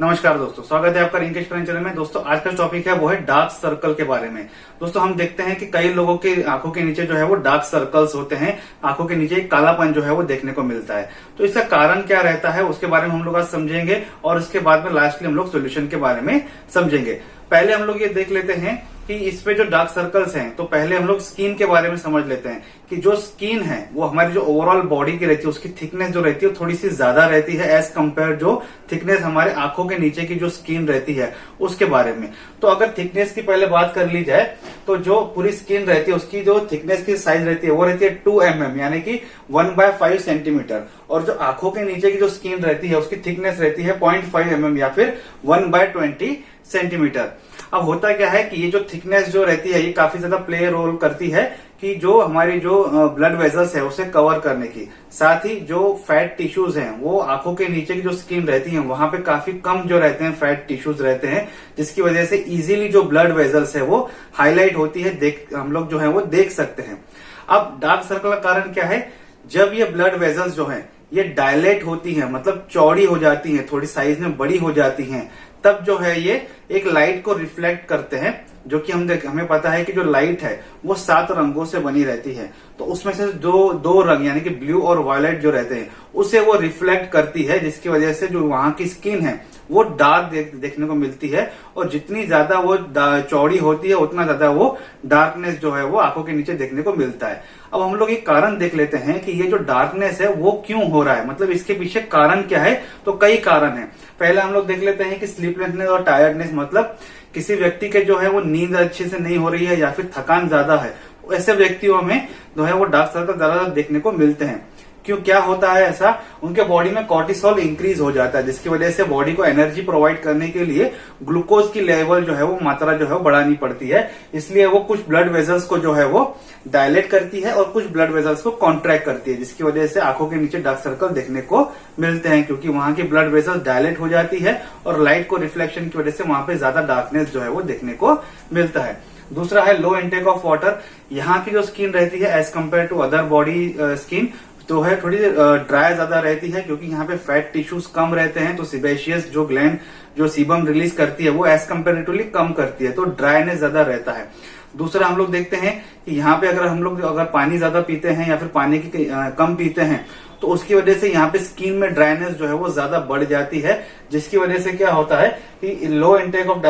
नमस्कार दोस्तों, स्वागत है आपका रिंकेश चैनल में। दोस्तों आज का टॉपिक है वो है डार्क सर्कल के बारे में। दोस्तों हम देखते हैं कि कई लोगों की आंखों के नीचे जो है वो डार्क सर्कल्स होते हैं, आंखों के नीचे एक कालापन जो है वो देखने को मिलता है। तो इसका कारण क्या रहता है उसके बारे में हम लोग आज समझेंगे और उसके बाद में लास्टली हम लोग सोल्यूशन के बारे में समझेंगे। पहले हम लोग ये देख लेते हैं कि इसमें जो डार्क सर्कल्स हैं, तो पहले हम लोग स्किन के बारे में समझ लेते हैं कि जो स्किन है वो हमारी जो ओवरऑल बॉडी की रहती है उसकी थिकनेस जो रहती है थोड़ी सी ज्यादा रहती है एज कंपेयर जो थिकनेस हमारे आंखों के नीचे की जो स्किन रहती है उसके बारे में। तो अगर थिकनेस की पहले बात कर ली जाए तो जो पूरी स्किन रहती है उसकी जो थिकनेस की साइज रहती है वो रहती है 2 mm यानी कि 1/5 सेंटीमीटर, और जो आंखों के नीचे की जो स्किन रहती है उसकी थिकनेस रहती है 0.5 mm या फिर 1/20 सेंटीमीटर। अब होता क्या है कि ये जो थिकनेस जो रहती है ये काफी ज्यादा प्ले रोल करती है कि जो हमारी जो ब्लड वेजल्स है उसे कवर करने की, साथ ही जो फैट टिश्यूज हैं वो आंखों के नीचे की जो स्किन रहती है वहां पे काफी कम जो रहते हैं फैट टिश्यूज रहते हैं, जिसकी वजह से इजीली जो ब्लड वेजल्स है वो हाईलाइट होती है, हम लोग जो है वो देख सकते हैं। अब डार्क सर्कल का कारण क्या है? जब ये ब्लड वेजल्स जो है ये डायलेट होती है, मतलब चौड़ी हो जाती है, थोड़ी साइज में बड़ी हो जाती है, तब जो है ये एक लाइट को रिफ्लेक्ट करते हैं, जो कि हमें पता है कि जो लाइट है वो 7 रंगों से बनी रहती है। तो उसमें से दो रंग यानी कि ब्लू और वायलेट जो रहते हैं उसे वो रिफ्लेक्ट करती है, जिसकी वजह से जो वहां की स्किन है वो डार्क देखने को मिलती है, और जितनी ज्यादा वो चौड़ी होती है उतना ज्यादा वो डार्कनेस जो है वो आंखों के नीचे देखने को मिलता है। अब हम लोग एक कारण देख लेते हैं कि ये जो डार्कनेस है वो क्यों हो रहा है, मतलब इसके पीछे कारण क्या है। तो कई कारण है। पहले हम लोग देख लेते हैं कि स्लीपलेसनेस और टायर्डनेस, मतलब किसी व्यक्ति के जो है वो नींद अच्छे से नहीं हो रही है या फिर थकान ज्यादा है, ऐसे व्यक्तियों में जो है वो डार्क सर्कल ज्यादा देखने को मिलते हैं। क्यों, क्या होता है ऐसा? उनके बॉडी में कॉर्टिसोल इंक्रीज हो जाता है, जिसकी वजह से बॉडी को एनर्जी प्रोवाइड करने के लिए ग्लूकोज की लेवल जो है वो मात्रा जो है वो बढ़ानी पड़ती है। इसलिए वो कुछ ब्लड वेजल्स को जो है वो डायलेट करती है और कुछ ब्लड वेजल्स को कॉन्ट्रैक्ट करती है, जिसकी वजह से आंखों के नीचे डार्क सर्कल देखने को मिलते हैं, क्योंकि वहां की ब्लड वेजल्स डायलेट हो जाती है और लाइट को रिफ्लेक्शन की वजह से वहां पे ज्यादा डार्कनेस जो है वो देखने को मिलता है। दूसरा है लो इनटेक ऑफ वाटर। यहाँ की जो स्किन रहती है as compare to other body skin तो है थोड़ी ड्राई ज्यादा रहती है, क्योंकि यहाँ पे फैट टिश्यूज कम रहते हैं, तो सिबेशियस जो ग्लैंड जो सीबम रिलीज करती है वो एज कम्पेरेटिवली कम करती है, तो ड्राईनेस ज्यादा रहता है। दूसरा हम लोग देखते हैं कि यहाँ पे अगर पानी ज्यादा पीते हैं या फिर पानी की कम पीते हैं तो उसकी वजह से यहाँ पे स्किन में ड्राइनेस जो है वो ज्यादा बढ़ जाती है, जिसकी वजह से क्या होता है कि low intake of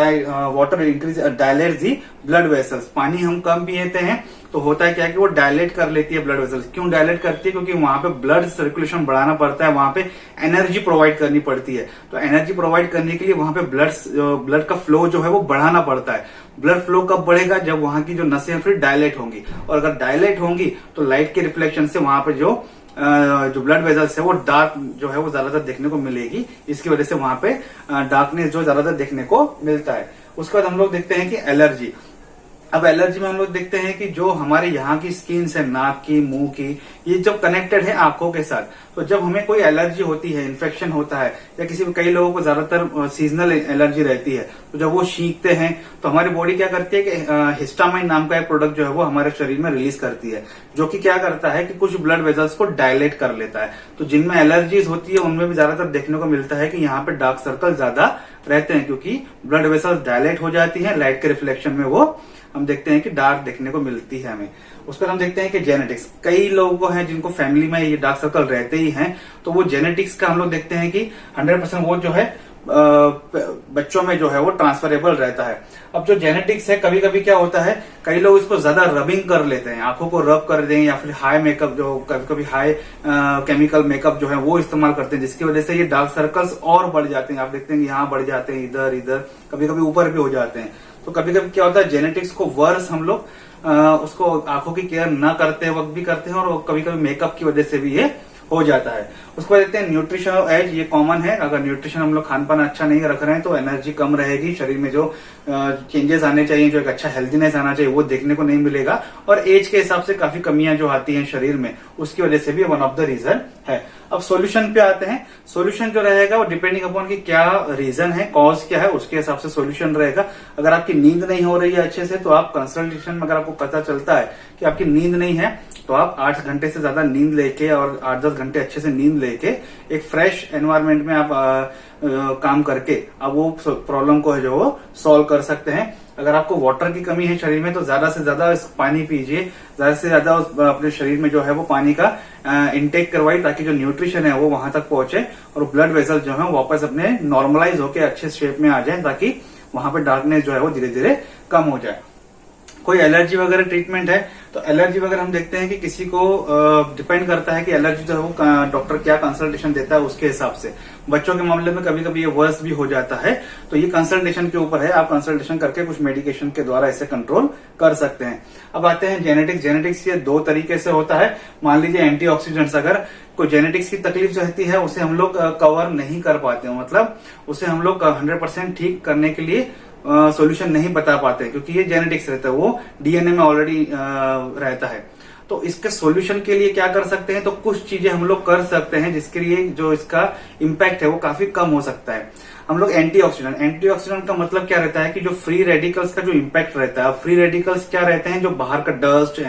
water increase dilate the blood vessels. पानी हम कम पीते हैं तो होता है क्या कि वो डायलेट कर लेती है ब्लड वेसल्स। क्यों डायलेट करती है? क्योंकि वहां पे ब्लड सर्कुलेशन बढ़ाना पड़ता है, वहां पे एनर्जी प्रोवाइड करनी पड़ती है। तो एनर्जी प्रोवाइड करने के लिए वहां पे ब्लड का फ्लो जो है वो बढ़ाना पड़ता है। ब्लड फ्लो कब बढ़ेगा? जब वहां की जो नसें फिर डायलेट होंगी, और अगर डायलेट होंगी तो लाइट के रिफ्लेक्शन से वहां पे जो ब्लड वेजल्स है वो डार्क जो है वो ज्यादातर देखने को मिलेगी, इसकी वजह से वहां पे डार्कनेस जो ज्यादातर देखने को मिलता है। उसके बाद हम लोग देखते हैं कि एलर्जी। अब एलर्जी में हम लोग देखते हैं कि जो हमारे यहाँ की स्किन है, नाक की, मुंह की, ये जब कनेक्टेड है आंखों के साथ, तो जब हमें कोई एलर्जी होती है, इन्फेक्शन होता है, या कई लोगों को ज्यादातर सीजनल एलर्जी रहती है, तो जब वो छींकते हैं तो हमारी बॉडी क्या करती है कि हिस्टामाइन नाम का एक प्रोडक्ट जो है वो हमारे शरीर में रिलीज करती है, जो कि क्या करता है कि कुछ ब्लड वेजल्स को डायलेट कर लेता है। तो जिनमें एलर्जीज होती है उनमें भी ज्यादातर देखने को मिलता है कि यहाँ पे डार्क सर्कल ज्यादा रहते हैं, क्योंकि ब्लड वेसल्स डायलेट हो जाती है, लाइट के रिफ्लेक्शन में वो हम देखते हैं कि डार्क देखने को मिलती है हमें। उस पर हम देखते हैं कि जेनेटिक्स। कई लोगों को हैं जिनको फैमिली में ये डार्क सर्कल रहते ही हैं, तो वो जेनेटिक्स का हम लोग देखते हैं कि 100% वो जो है बच्चों में जो है वो ट्रांसफरेबल रहता है। अब जो जेनेटिक्स है, कभी कभी क्या होता है, कई लोग इसको ज्यादा रबिंग कर लेते हैं, आंखों को रब कर दें, या फिर हाई मेकअप, जो कभी कभी हाई केमिकल मेकअप जो है वो इस्तेमाल करते हैं, जिसकी वजह से ये डार्क सर्कल्स और बढ़ जाते हैं। आप देखते हैं यहाँ बढ़ जाते हैं, इधर इधर, कभी कभी ऊपर भी हो जाते हैं। तो कभी कभी क्या होता है, जेनेटिक्स को वर्स हम लोग उसको आंखों की केयर न करते वक्त भी करते हैं, और कभी कभी मेकअप की वजह से भी ये हो जाता है। उसको देखते हैं न्यूट्रिशन एज। ये कॉमन है, अगर न्यूट्रिशन हम लोग खान पान अच्छा नहीं रख रहे हैं तो एनर्जी कम रहेगी, शरीर में जो चेंजेस आने चाहिए, जो एक अच्छा हेल्दीनेस आना चाहिए वो देखने को नहीं मिलेगा, और एज के हिसाब से काफी कमियां जो आती हैं शरीर में, उसकी वजह से भी वन ऑफ द रीजन है। अब सॉल्यूशन पे आते हैं। सॉल्यूशन जो रहेगा वो डिपेंडिंग अपॉन कि क्या रीजन है, कॉज क्या है, उसके हिसाब से सॉल्यूशन रहेगा। अगर आपकी नींद नहीं हो रही है अच्छे से तो आप कंसल्टेशन में, अगर आपको पता चलता है कि आपकी नींद नहीं है तो आप 8 घंटे से ज्यादा नींद लेके और 8-10 घंटे अच्छे से नींद लेके एक फ्रेश एनवायरनमेंट में आप काम करके आप वो प्रॉब्लम को जो वो सॉल्व कर सकते हैं। अगर आपको वाटर की कमी है शरीर में तो ज्यादा से ज्यादा पानी पीजिए, ज्यादा से ज्यादा अपने शरीर में जो है वो पानी का इनटेक करवाइए ताकि जो न्यूट्रिशन है वो वहां तक पहुंचे और ब्लड वेसल जो है वापस अपने नॉर्मलाइज होके अच्छे शेप में आ जाए ताकि वहां पे डार्कनेस जो है वो धीरे धीरे कम हो जाए। कोई एलर्जी वगैरह ट्रीटमेंट है तो एलर्जी वगैरह हम देखते हैं कि किसी को डिपेंड करता है कि एलर्जी जो है वो डॉक्टर क्या कंसल्टेशन देता है उसके हिसाब से। बच्चों के मामले में कभी कभी ये वर्स भी हो जाता है तो ये कंसल्टेशन के ऊपर है, आप कंसल्टेशन करके कुछ मेडिकेशन के द्वारा इसे कंट्रोल कर सकते हैं। अब आते हैं जेनेटिक्स। जेनेटिक्स ये 2 तरीके से होता है। मान लीजिए एंटीऑक्सीडेंट्स, अगर कोई जेनेटिक्स की तकलीफ रहती है उसे हम लोग कवर नहीं कर पाते हैं, मतलब उसे हम लोग 100% ठीक करने के लिए सॉल्यूशन नहीं बता पाते क्योंकि ये जेनेटिक्स रहता है, वो डीएनए में ऑलरेडी रहता है। तो इसके सॉल्यूशन के लिए क्या कर सकते हैं, तो कुछ चीजें हम लोग कर सकते हैं जिसके लिए जो इसका इम्पैक्ट है वो काफी कम हो सकता है। हम लोग एंटीऑक्सीडेंट का मतलब क्या रहता है कि जो फ्री रेडिकल्स का जो इम्पैक्ट रहता है, फ्री रेडिकल्स क्या रहते हैं, जो बाहर का डस्ट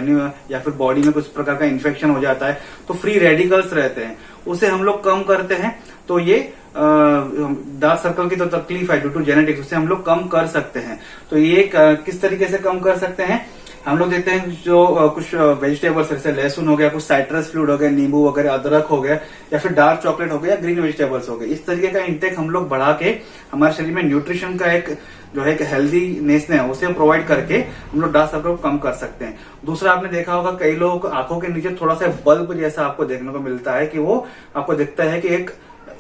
या फिर बॉडी में कुछ प्रकार का इन्फेक्शन हो जाता है तो फ्री रेडिकल्स रहते हैं, उसे हम लोग कम करते हैं। तो ये डार्क सर्कल की तो तकलीफ है ड्यू टू जेनेटिक्स, उसे हम लोग कम कर सकते हैं। तो ये किस तरीके से कम कर सकते हैं, हम लोग देखते हैं जो कुछ वेजिटेबल्स जैसे लहसुन हो गया, कुछ साइट्रस फ्लूइड हो गया, नींबू वगैरह, अदरक हो गया या फिर डार्क चॉकलेट हो गया, ग्रीन वेजिटेबल्स हो गए, इस तरीके का इंटेक हम लोग बढ़ा के हमारे शरीर में न्यूट्रिशन का एक जो है हेल्दीनेस है उसे प्रोवाइड करके हम लोग डार्क सर्कल को कम कर सकते हैं। दूसरा आपने देखा होगा कई लोगों को आंखों के नीचे थोड़ा सा बल्ब जैसा आपको देखने को मिलता है कि वो आपको दिखता है कि एक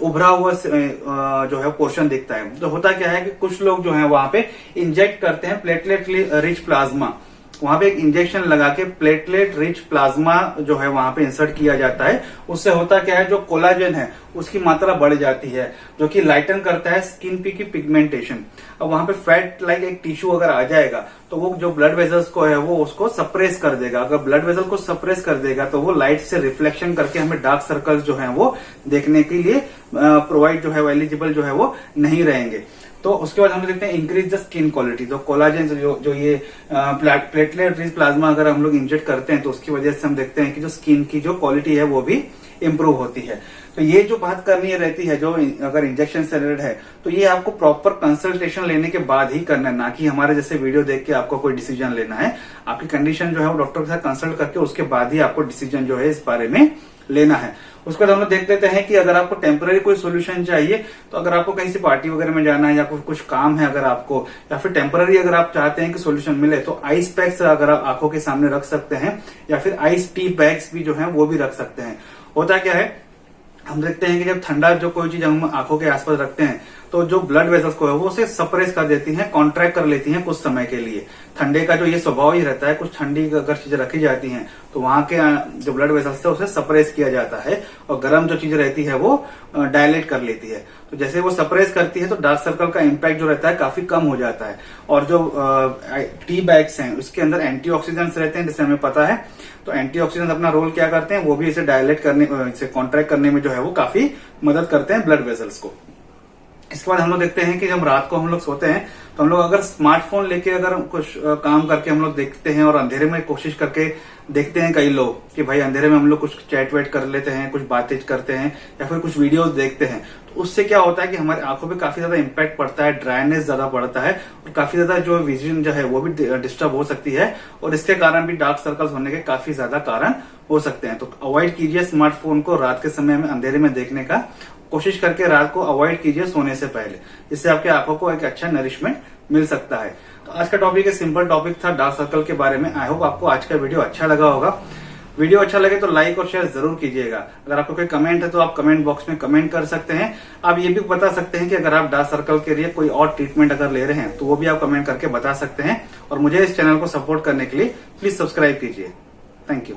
उभरा हुआ जो है पोर्शन दिखता है। तो होता क्या है कि कुछ लोग जो है वहां पे इंजेक्ट करते हैं प्लेटलेट रिच प्लाज्मा, वहां पे एक इंजेक्शन लगा के प्लेटलेट रिच प्लाज्मा जो है वहां पे इंसर्ट किया जाता है। उससे होता क्या है, जो कोलाजन है उसकी मात्रा बढ़ जाती है जो कि लाइटन करता है स्किन की पिगमेंटेशन। अब वहां पे फैट लाइक एक टिश्यू अगर आ जाएगा तो वो जो ब्लड वेजल्स को है वो उसको सप्रेस कर देगा। अगर ब्लड वेजल को सप्रेस कर देगा तो वो लाइट से रिफ्लेक्शन करके हमें डार्क सर्कल्स जो है वो देखने के लिए प्रोवाइड जो है एलिजिबल जो है वो नहीं रहेंगे। तो उसके बाद हम देखते हैं इंक्रीज द स्किन क्वालिटी। तो कोलाजन जो ये प्लेटलेट रिच प्लाज्मा अगर हम लोग इंजेक्ट करते हैं तो उसकी वजह से हम देखते हैं कि जो स्किन की जो क्वालिटी है वो भी इम्प्रूव होती है। तो ये जो बात करनी रहती है, जो अगर इंजेक्शन से रिलेटेड है तो ये आपको प्रॉपर कंसल्टेशन लेने के बाद ही करना है, ना कि हमारे जैसे वीडियो देख के आपको कोई डिसीजन लेना है। आपकी कंडीशन जो है वो डॉक्टर के साथ कंसल्ट करके उसके बाद ही आपको डिसीजन जो है इस बारे में लेना है। उसके बाद हम लोग देख लेते हैं कि अगर आपको टेम्पररी कोई सोल्यूशन चाहिए तो अगर आपको कहीं से पार्टी वगैरह में जाना है या कुछ काम है अगर आपको, या फिर टेम्पररी अगर आप चाहते हैं कि सोल्यूशन मिले तो आइस पैक्स अगर आप आंखों के सामने रख सकते हैं या फिर आइस टी बैग्स भी जो है वो भी रख सकते हैं। होता क्या है, हम देखते हैं कि जब ठंडा जो कोई चीज हम आंखों के आसपास रखते हैं तो जो ब्लड वेसल्स को है वो उसे सप्रेस कर देती हैं, कॉन्ट्रैक्ट कर लेती हैं कुछ समय के लिए। ठंडे का जो ये स्वभाव ही रहता है, कुछ ठंडी अगर चीजें रखी जाती हैं तो वहां के जो ब्लड वेसल्स है उसे सप्रेस किया जाता है और गर्म जो चीज रहती है वो डायलेट कर लेती है। तो जैसे वो सप्रेस करती है तो डार्क सर्कल का इम्पैक्ट जो रहता है काफी कम हो जाता है। और जो टी बैग्स हैं उसके अंदर एंटीऑक्सीडेंट्स रहते हैं जैसे हमें पता है, तो एंटीऑक्सीडेंट्स अपना रोल क्या करते हैं, वो भी इसे डायलेट करने, इसे कॉन्ट्रैक्ट करने में जो है वो काफी मदद करते हैं ब्लड वेसल्स को। इसके बाद हम लोग देखते हैं कि जब रात को हम लोग सोते हैं तो हम लोग अगर स्मार्टफोन लेके अगर कुछ काम करके हम लोग देखते हैं और अंधेरे में कोशिश करके देखते हैं कई लोग कि भाई अंधेरे में हम लोग कुछ चैट वेट कर लेते हैं, कुछ बातें करते हैं या फिर कुछ वीडियोस देखते हैं, तो उससे क्या होता है कि हमारी आंखों पे काफी ज्यादा इम्पैक्ट पड़ता है, ड्राइनेस ज्यादा बढ़ता है और काफी ज्यादा जो विजन जो है वो भी डिस्टर्ब हो सकती है और इसके कारण भी डार्क सर्कल्स होने के काफी ज्यादा कारण हो सकते हैं। तो अवॉइड कीजिए स्मार्टफोन को रात के समय में अंधेरे में देखने का, कोशिश करके रात को अवॉइड कीजिए सोने से पहले, इससे आपके आंखों को एक अच्छा नरिशमेंट मिल सकता है। तो आज का टॉपिक एक सिंपल टॉपिक था डार्क सर्कल के बारे में। आई होप आपको आज का वीडियो अच्छा लगा होगा। वीडियो अच्छा लगे तो लाइक और शेयर जरूर कीजिएगा। अगर आपको कोई कमेंट है तो आप कमेंट बॉक्स में कमेंट कर सकते हैं। आप ये भी बता सकते हैं कि अगर आप डार्क सर्कल के लिए कोई और ट्रीटमेंट अगर ले रहे हैं तो वो भी आप कमेंट करके बता सकते हैं। और मुझे इस चैनल को सपोर्ट करने के लिए प्लीज सब्सक्राइब कीजिए। Thank you.